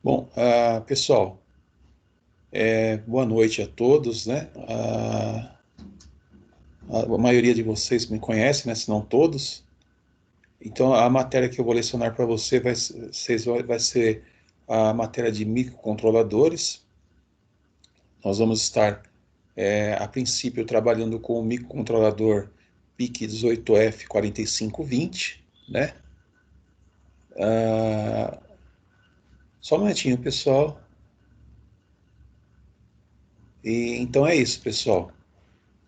Bom, pessoal, boa noite a todos, né? A maioria de vocês me conhece, né? Se não todos. Então, a matéria que eu vou lecionar para vai ser a matéria de microcontroladores. Nós vamos estar, a princípio, trabalhando com o microcontrolador PIC18F4520, né? Ah, Só um momentinho, pessoal. Então é isso, pessoal.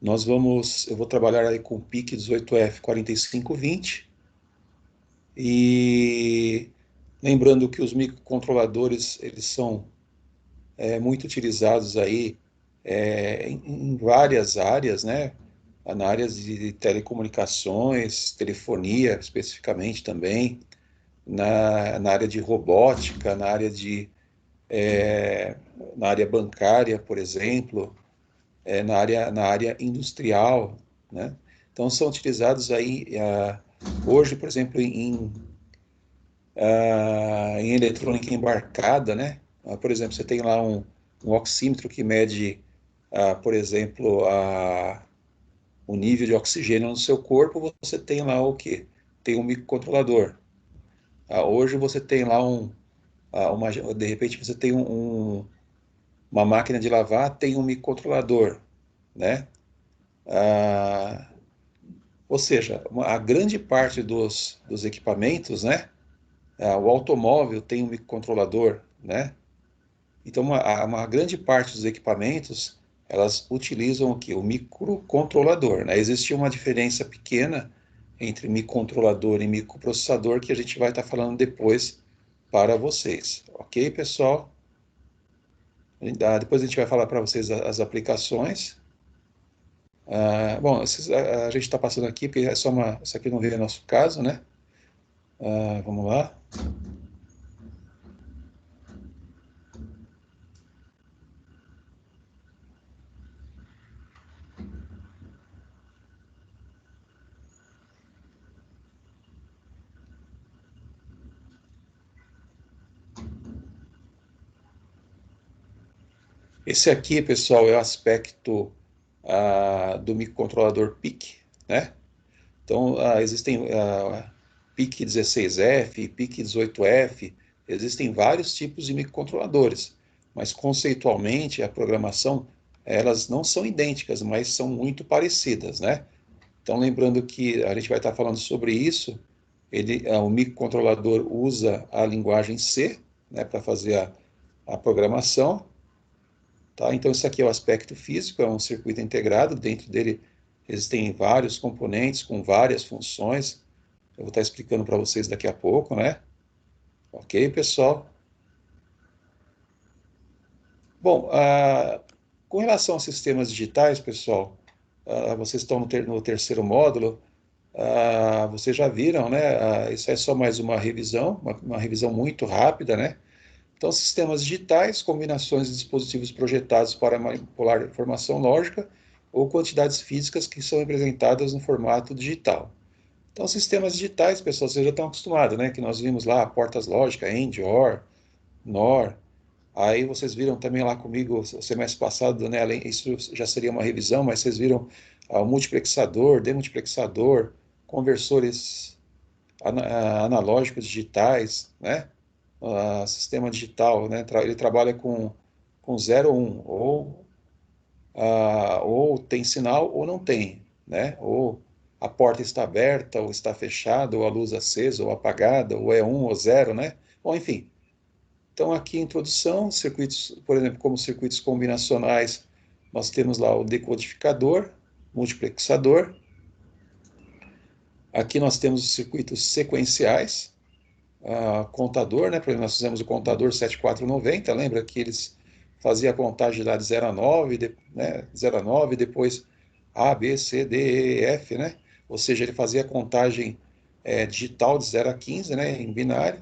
Eu vou trabalhar aí com o PIC 18F4520 e lembrando que os microcontroladores eles são muito utilizados aí em várias áreas, né? Na área de telecomunicações, telefonia especificamente também, na área de robótica, é, na área bancária, por exemplo, na área industrial, né? Então são utilizados aí hoje, por exemplo, em eletrônica embarcada, né? Por exemplo, você tem lá um oxímetro que mede, por exemplo, o nível de oxigênio no seu corpo, você tem lá o quê? Tem um microcontrolador. Hoje você tem lá de repente você tem uma máquina de lavar, tem um microcontrolador, né? Ah, ou seja, a grande parte dos equipamentos, né? O automóvel tem um microcontrolador, né? Então, uma grande parte dos equipamentos, elas utilizam o quê? O microcontrolador, né? Existe uma diferença pequena entre microcontrolador e microprocessador que a gente vai estar falando depois para vocês. Ok, pessoal? Depois a gente vai falar para vocês as aplicações. Bom, a gente está passando aqui porque isso aqui não veio nosso caso, né? Vamos lá. Esse aqui, pessoal, é o aspecto do microcontrolador PIC, né? Então, existem PIC 16F, PIC 18F, existem vários tipos de microcontroladores, mas conceitualmente a programação, elas não são idênticas, mas são muito parecidas, né? Então, lembrando que a gente vai estar falando sobre isso, o microcontrolador usa a linguagem C, né, para fazer a programação, tá? Então, isso aqui é o aspecto físico, é um circuito integrado, dentro dele existem vários componentes com várias funções, eu vou estar explicando para vocês daqui a pouco, né? Ok, pessoal? Bom, com relação a sistemas digitais, pessoal, vocês estão no terceiro módulo, vocês já viram, né? Isso é só mais uma revisão, uma revisão muito rápida, né? Então, sistemas digitais, combinações de dispositivos projetados para manipular informação lógica ou quantidades físicas que são representadas no formato digital. Então, sistemas digitais, pessoal, vocês já estão acostumados, né? Que nós vimos lá portas lógicas, AND, OR, NOR. Aí vocês viram também lá comigo, o semestre passado, né? Isso já seria uma revisão, mas vocês viram o multiplexador, demultiplexador, conversores analógicos digitais, né? Sistema digital, né? Ele trabalha com 0 ou 1, ou tem sinal ou não tem, né? Ou a porta está aberta ou está fechada, ou a luz acesa ou apagada, ou é 1 ou 0, né? Bom, enfim. Então, aqui introdução, circuitos, por exemplo, como circuitos combinacionais, nós temos lá o decodificador, multiplexador. Aqui nós temos os circuitos sequenciais, contador, né? Por exemplo, nós fizemos o contador 7490, lembra que eles faziam a contagem lá de 0 a 9, né? 0 a 9, depois A, B, C, D, E, F, né? Ou seja, ele fazia a contagem digital de 0 a 15, né? Em binário.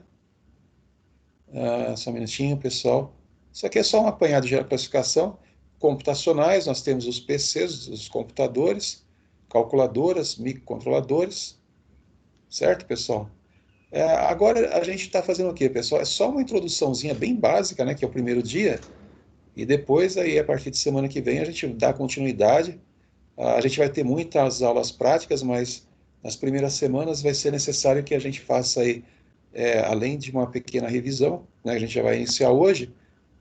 Só um minutinho, pessoal. Isso aqui é só um apanhado de classificação. Computacionais, nós temos os PCs, os computadores, calculadoras, microcontroladores, certo, pessoal? Agora a gente está fazendo o quê, pessoal? É só uma introduçãozinha bem básica, né, que é o primeiro dia, e depois, aí, a partir de semana que vem, a gente dá continuidade. A gente vai ter muitas aulas práticas, mas nas primeiras semanas vai ser necessário que a gente faça aí, além de uma pequena revisão, né, a gente já vai iniciar hoje,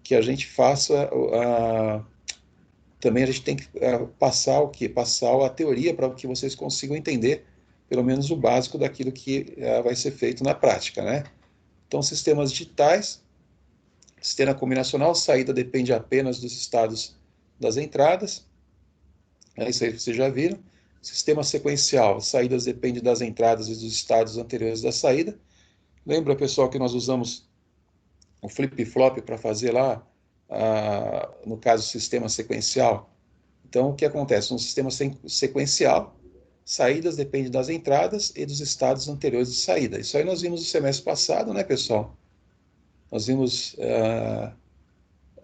que a gente faça também a gente tem que passar o quê? Passar a teoria para que vocês consigam entender pelo menos o básico daquilo que vai ser feito na prática, né? Então, sistemas digitais, sistema combinacional, saída depende apenas dos estados das entradas, isso aí vocês já viram. Sistema sequencial, saídas dependem das entradas e dos estados anteriores da saída. Lembra, pessoal, que nós usamos o flip-flop para fazer lá, no caso, sistema sequencial? Então, o que acontece? Um sistema sequencial, saídas dependem das entradas e dos estados anteriores de saída. Isso aí nós vimos no semestre passado, né, pessoal? Nós vimos,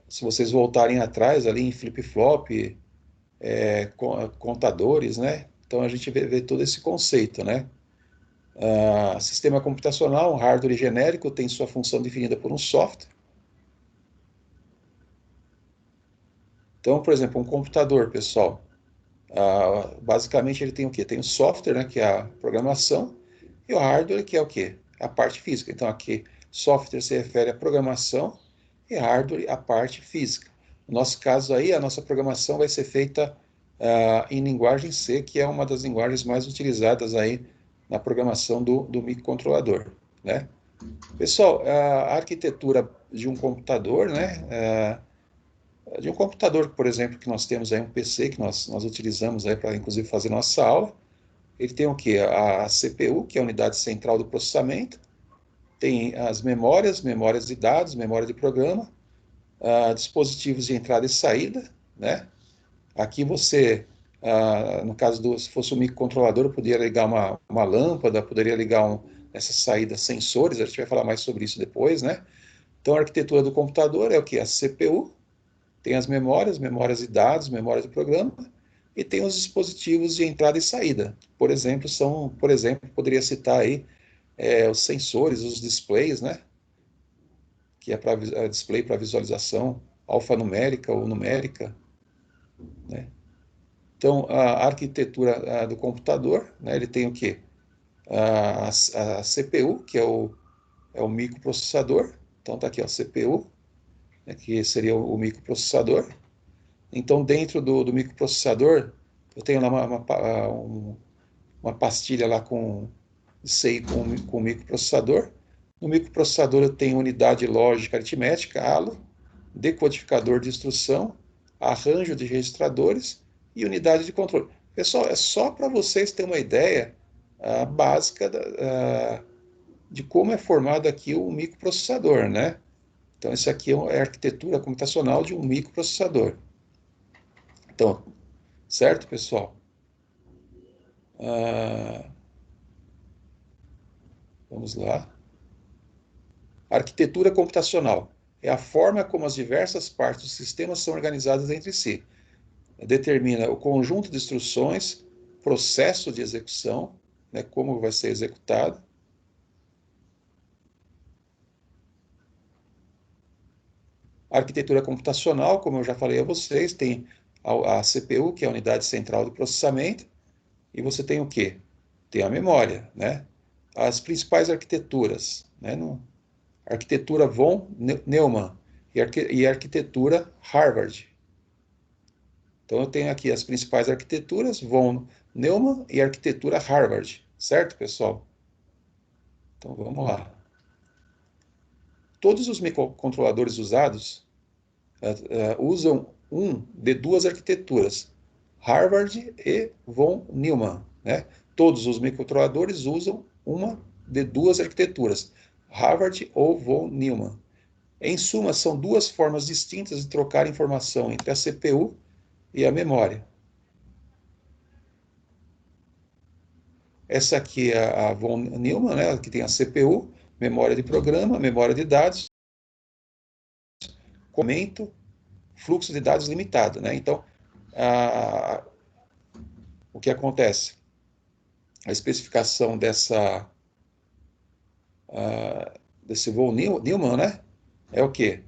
se vocês voltarem atrás ali em flip-flop, contadores, né? Então a gente vê todo esse conceito, né? Sistema computacional, um hardware genérico, tem sua função definida por um software. Então, por exemplo, um computador, pessoal, basicamente ele tem o quê? Tem o software, né, que é a programação, e o hardware, que é o quê? A parte física. Então, aqui, software se refere à programação e hardware à parte física. No nosso caso aí, a nossa programação vai ser feita em linguagem C, que é uma das linguagens mais utilizadas aí na programação do microcontrolador, né? Pessoal, a arquitetura de um computador, né? De um computador, por exemplo, que nós temos aí um PC que nós utilizamos aí para inclusive fazer nossa aula. Ele tem o que? A CPU, que é a unidade central do processamento, tem as memórias de dados, memória de programa, dispositivos de entrada e saída, né? Aqui você, no caso se fosse um microcontrolador, eu poderia ligar uma lâmpada, poderia ligar essas saídas sensores, a gente vai falar mais sobre isso depois, né? Então a arquitetura do computador é o que? A CPU, tem as memórias de dados, memória de programa, e tem os dispositivos de entrada e saída. Por exemplo, poderia citar aí os sensores, os displays, né? Que é para display para visualização alfanumérica ou numérica, né? Então, a arquitetura do computador, né, ele tem o quê? A CPU, que é o microprocessador. Então, está aqui, ó, CPU, né, que seria o microprocessador. Então, dentro do microprocessador, eu tenho lá uma pastilha lá com sei com microprocessador. No microprocessador eu tenho unidade lógica aritmética, ALO, decodificador de instrução, arranjo de registradores e unidade de controle. Pessoal, é só para vocês terem uma ideia básica de como é formado aqui o microprocessador, né? Então, isso aqui é a arquitetura computacional de um microprocessador. Então, certo, pessoal? Ah, vamos lá. Arquitetura computacional é a forma como as diversas partes do sistema são organizadas entre si. Determina o conjunto de instruções, processo de execução, né, como vai ser executado. A arquitetura computacional, como eu já falei a vocês, tem a CPU, que é a unidade central do processamento, e você tem o quê? Tem a memória, né? As principais arquiteturas, né? Arquitetura von Neumann e arquitetura Harvard. Então eu tenho aqui as principais arquiteturas, von Neumann e arquitetura Harvard, certo, pessoal? Então vamos lá. Todos os microcontroladores usados usam de duas arquiteturas, Harvard e von Neumann, né? Todos os microcontroladores usam uma de duas arquiteturas, Harvard ou von Neumann. Em suma, são duas formas distintas de trocar informação entre a CPU e a memória. Essa aqui é a von Neumann, né, que tem a CPU, memória de programa, memória de dados, comento, fluxo de dados limitado, né? Então, o que acontece? A especificação desse von Neumann, né? É o quê?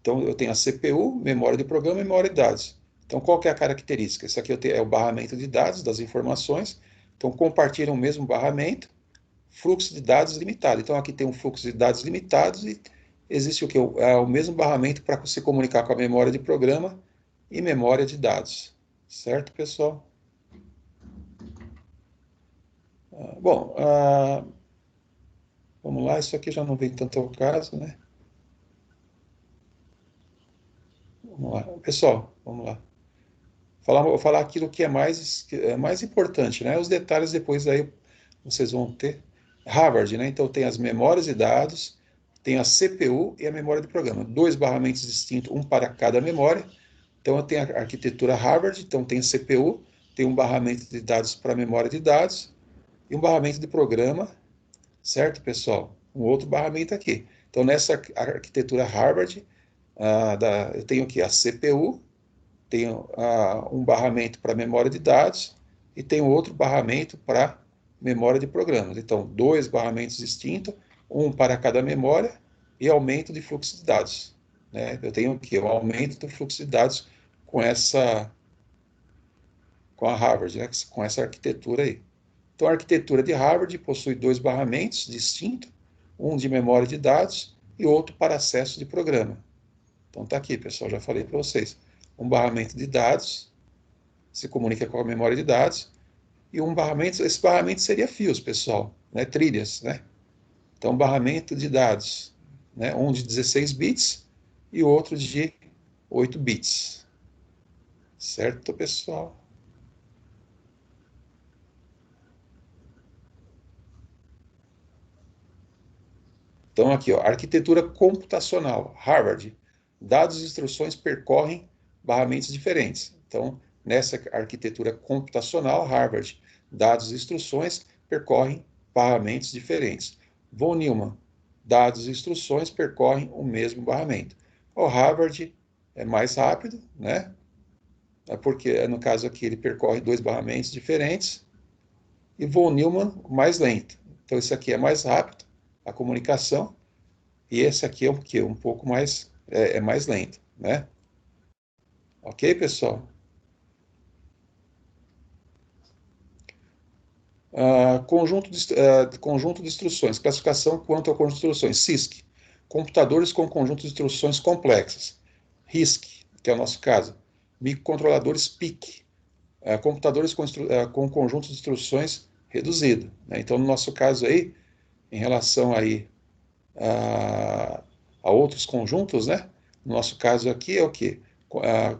Então, eu tenho a CPU, memória de programa e memória de dados. Então, qual que é a característica? Isso aqui é o barramento de dados, das informações. Então, compartilham o mesmo barramento, fluxo de dados limitado. Então, aqui tem um fluxo de dados limitados e existe o que? O mesmo barramento para se comunicar com a memória de programa e memória de dados. Certo, pessoal? Bom, vamos lá, isso aqui já não vem tanto ao caso, né? Vamos lá. Pessoal, vamos lá. Vou falar aquilo que é mais importante, né? Os detalhes depois aí vocês vão ter. Harvard, né? Então tem as memórias de dados, tem a CPU e a memória de programa. Dois barramentos distintos, um para cada memória. Então eu tenho a arquitetura Harvard, então tem a CPU, tem um barramento de dados para a memória de dados e um barramento de programa, certo, pessoal? Um outro barramento aqui. Então nessa arquitetura Harvard, eu tenho aqui a CPU, tenho um barramento para memória de dados e tenho outro barramento para memória de programas. Então, dois barramentos distintos, um para cada memória e aumento de fluxo de dados. Né? Eu tenho aqui o aumento do fluxo de dados com com a Harvard, né? Com essa arquitetura aí. Então, a arquitetura de Harvard possui dois barramentos distintos, um de memória de dados e outro para acesso de programa. Então, está aqui, pessoal, já falei para vocês. Um barramento de dados se comunica com a memória de dados e um barramento, esse barramento seria fios, pessoal, né? Trilhas, né? Então, barramento de dados, né? Um de 16 bits e outro de 8 bits. Certo, pessoal? Então, aqui, ó, arquitetura computacional, Harvard. Dados e instruções percorrem barramentos diferentes. Então, nessa arquitetura computacional, Harvard, dados e instruções percorrem barramentos diferentes. Von Neumann, dados e instruções percorrem o mesmo barramento. O Harvard é mais rápido, né? Porque no caso aqui ele percorre dois barramentos diferentes, e Von Neumann mais lento. Então, esse aqui é mais rápido, a comunicação, e esse aqui é um pouco mais, é mais lento, né? Ok, pessoal? Conjunto de instruções, classificação quanto ao conjunto de instruções. CISC, computadores com conjunto de instruções complexas. RISC, que é o nosso caso. Microcontroladores PIC, computadores com conjunto de instruções reduzido. Né? Então, no nosso caso aí, em relação aí a outros conjuntos, né? No nosso caso aqui é o quê?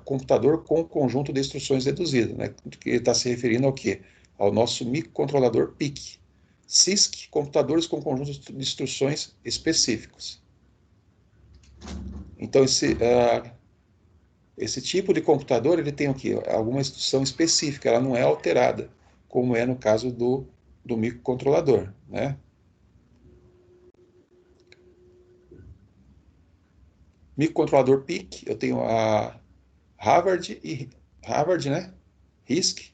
Computador com conjunto de instruções reduzido, né? Que ele está se referindo ao quê? Ao nosso microcontrolador PIC. CISC, computadores com conjuntos de instruções específicos. Então, esse tipo de computador, ele tem o quê? Alguma instrução específica, ela não é alterada, como é no caso do microcontrolador, né? Microcontrolador PIC, eu tenho a Harvard, né? RISC.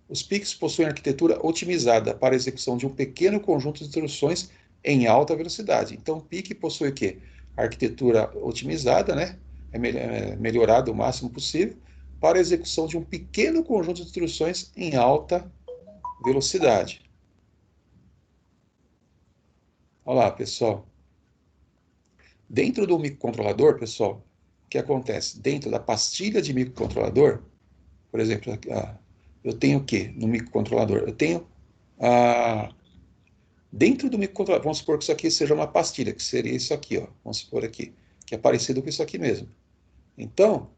Os PICs possuem arquitetura otimizada para a execução de um pequeno conjunto de instruções em alta velocidade. Então, o PIC possui o quê? Arquitetura otimizada, né? Melhorada o máximo possível para a execução de um pequeno conjunto de instruções em alta velocidade. Olha lá, pessoal. Dentro do microcontrolador, pessoal, o que acontece? Dentro da pastilha de microcontrolador, por exemplo, eu tenho o que no microcontrolador? Eu tenho dentro do microcontrolador, vamos supor que isso aqui seja uma pastilha, que seria isso aqui, ó, vamos supor aqui, que é parecido com isso aqui mesmo. Então,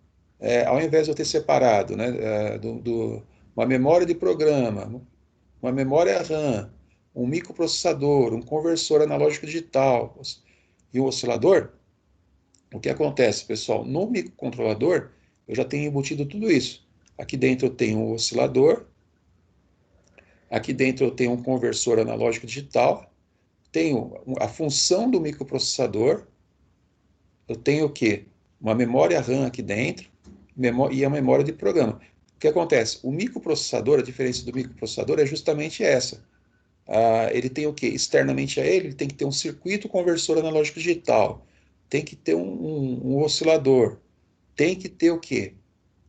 ao invés de eu ter separado, né, uma memória de programa, uma memória RAM, um microprocessador, um conversor analógico digital e um oscilador, o que acontece, pessoal? No microcontrolador, eu já tenho embutido tudo isso. Aqui dentro eu tenho um oscilador, aqui dentro eu tenho um conversor analógico digital, tenho a função do microprocessador, eu tenho o quê? Uma memória RAM aqui dentro e a memória de programa. O que acontece? O microprocessador, a diferença do microprocessador é justamente essa. Ele tem o quê? Externamente a ele tem que ter um circuito conversor analógico digital, tem que ter um oscilador, tem que ter o quê?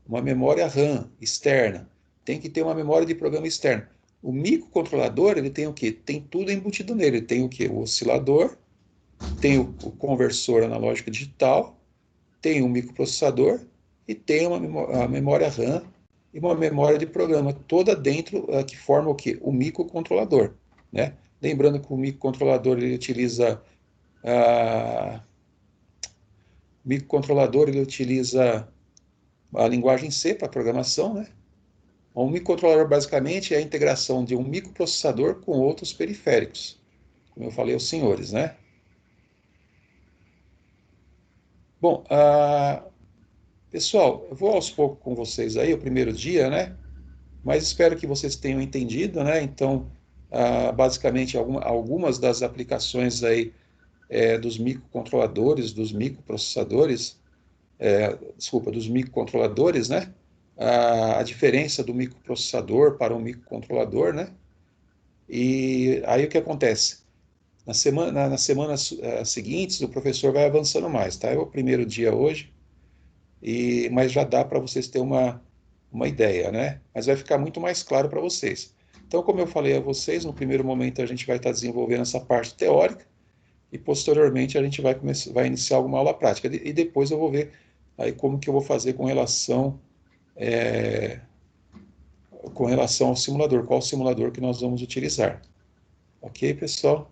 Uma memória RAM externa, tem que ter uma memória de programa externa. O microcontrolador, ele tem o quê? Tem tudo embutido nele. Ele tem o quê? O oscilador, tem o conversor analógico digital, tem um microprocessador e tem a memória RAM e uma memória de programa, toda dentro, que forma o quê? O microcontrolador, né? Lembrando que o microcontrolador ele utiliza a, a linguagem C para programação, né? Um microcontrolador basicamente é a integração de um microprocessador com outros periféricos, como eu falei aos senhores, né? Bom, pessoal, eu vou aos poucos com vocês aí, o primeiro dia, né? Mas espero que vocês tenham entendido, né? Então, basicamente, algumas das aplicações aí dos microcontroladores, dos microprocessadores, desculpa, dos microcontroladores, né? A diferença do microprocessador para um microcontrolador, né? E aí o que acontece? Nas semanas seguintes, o professor vai avançando mais, tá? É o primeiro dia hoje, mas já dá para vocês terem uma ideia, né? Mas vai ficar muito mais claro para vocês. Então, como eu falei a vocês, no primeiro momento a gente vai estar desenvolvendo essa parte teórica e posteriormente a gente vai iniciar alguma aula prática. E depois eu vou ver aí como que eu vou fazer com relação ao simulador, qual simulador que nós vamos utilizar. Ok, pessoal?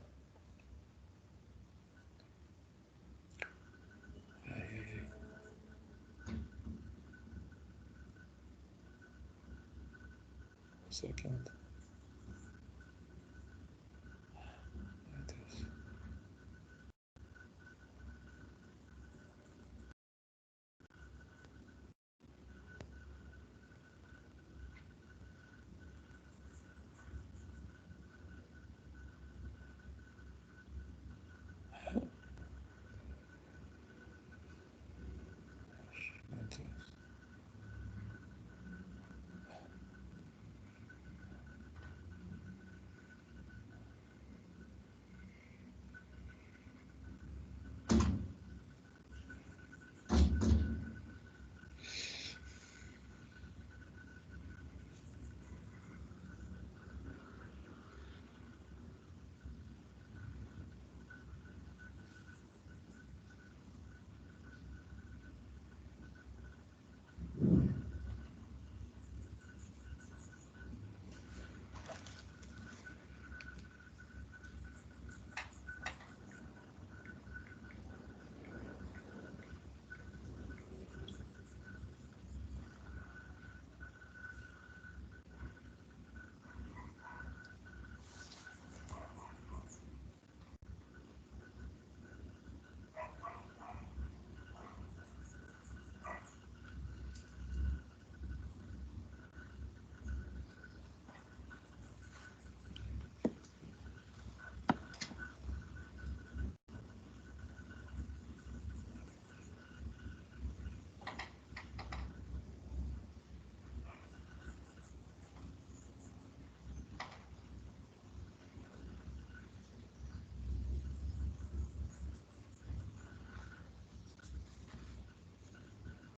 Isso aqui,